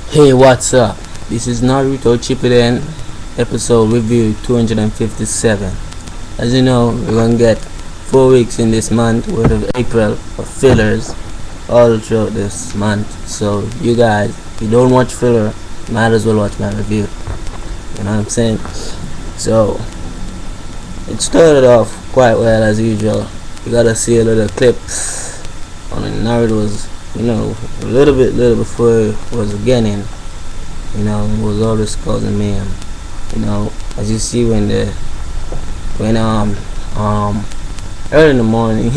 Hey, what's up? This is Naruto Shippuden episode review 257. As you know, we're gonna get 4 weeks in this month worth of April of fillers all throughout this month. So you guys, if you don't watch filler, might as well watch my review. You know what I'm saying? So it started off quite well as usual. You gotta see a little clips on Naruto's, a little before it was beginning. It was always causing mayhem. As you see when early in the morning,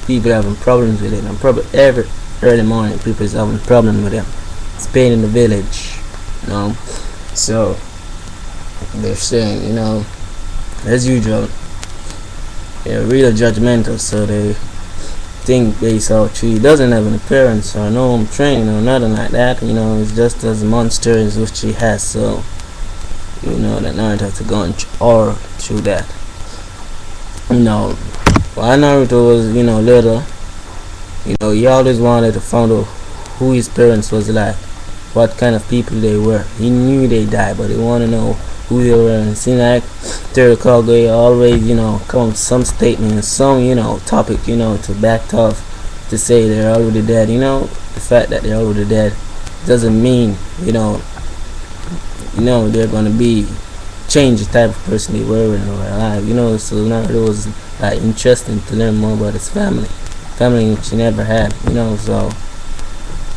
people having problems with it, and probably every early morning people is having problems with them. It's pain in the village, So they're saying, as usual, they're real judgmental, so they think Base Out Tree doesn't have an appearance or no home training or nothing like that. It's just as monster as which she has, so that Naruto has to go or through that. While Naruto was little, he always wanted to find out who his parents was like, what kind of people they were. He knew they died, but he wanted to know who they were. And it seemed like Terry always come with some statement, some topic to back off, to say they're already dead. The fact that they're already dead doesn't mean they're gonna be change the type of person they were when they were alive. So now it was like interesting to learn more about his family which he never had. So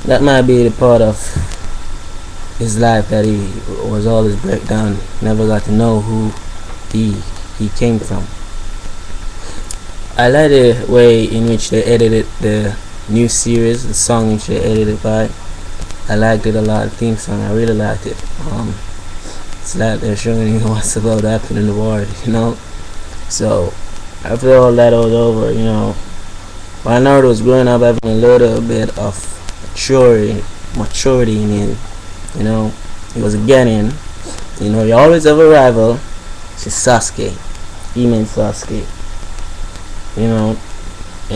that might be the part of his life that he was always breakdown, never got to know who he came from. I like the way in which they edited the new series, the song which they edited by. I liked it a lot, the theme song, I really liked it. It's like they're showing you what's about to happen in the world, So after all that was over, while Naruto was growing up, having a little bit of maturity in him. He was a Genin. He always have a rival. It's Sasuke. He meant Sasuke. And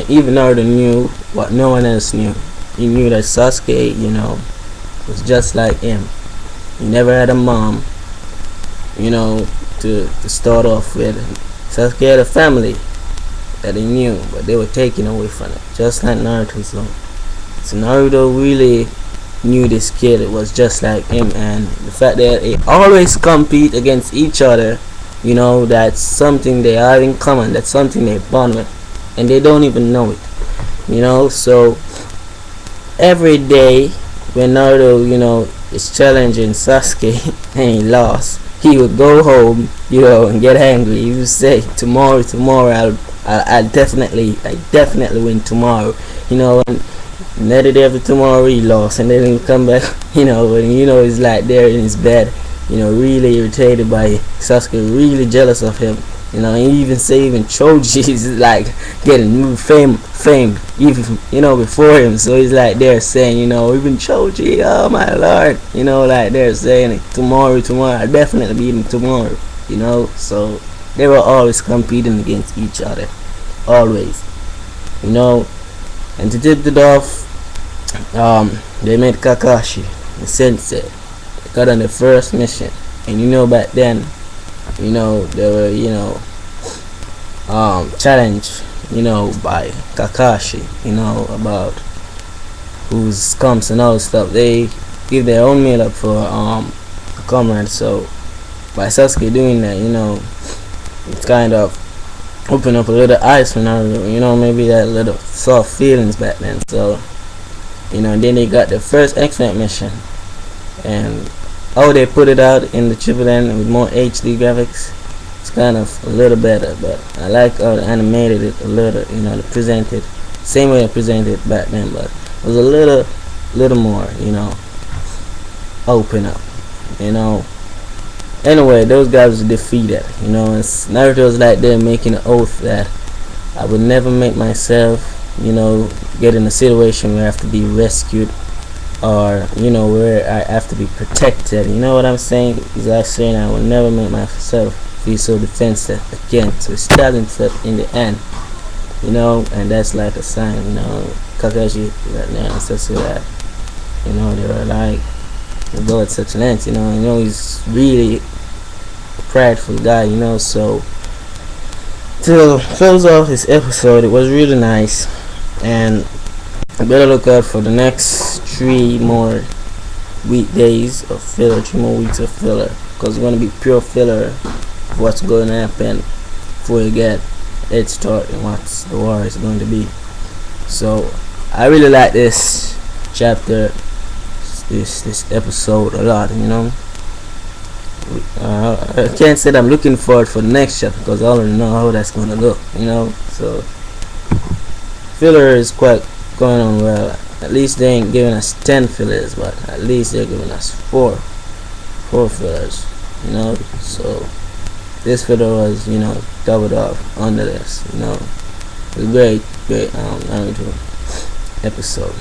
even Naruto knew what no one else knew. He knew that Sasuke, was just like him. He never had a mom, to start off with. Sasuke had a family that he knew, but they were taken away from it, just like Naruto's own. So Naruto really knew this kid, it was just like him, and the fact that they always compete against each other, that's something they have in common, that's something they bond with, and they don't even know it. So every day when Naruto is challenging Sasuke and he lost, he would go home and get angry. He would say, tomorrow I'll definitely win tomorrow. And the day after tomorrow he lost, and then he come back, and he's like there in his bed, really irritated by Sasuke, really jealous of him. He even say even Choji is like getting fame even before him. So he's like there saying, even Choji, oh my lord, like they're saying tomorrow I definitely beat him tomorrow. So they were always competing against each other, always. And to tip it off, they made Kakashi the sensei. They got on the first mission, and back then, they were challenged, by Kakashi, about who's comes and all stuff. They give their own meal up for a comrade. So by Sasuke doing that, it's kind of open up a little eyes for Naruto, maybe that little soft feelings back then. So and then they got the first X-Men mission, and how they put it out in the Shippuden with more HD graphics, it's kind of a little better. But I like how they animated it a little, they presented same way they presented it back then, but it was a little more, open up, Anyway, those guys were defeated, and Naruto was like they're making an oath that I would never make myself, get in a situation where I have to be rescued, or where I have to be protected. You know what I'm saying? He's like saying I will never make myself be so defensive again. So he's telling himself in the end, and that's like a sign. Kakashi right now says that, they were like to go at such length. You know he's really a prideful guy. So to close off this episode, it was really nice, and I better look out for the next 3 more weekdays of filler, 3 more weeks of filler, because it's going to be pure filler of what's going to happen before you get head start and what the war is going to be. So I really like this chapter, this episode a lot. I can't say that I'm looking forward for the next chapter because I already know how that's going to look. So filler is quite going on well. At least they ain't giving us 10 fillers, but at least they're giving us 4 fillers. So this filler was doubled off under this. It was great Naruto episode.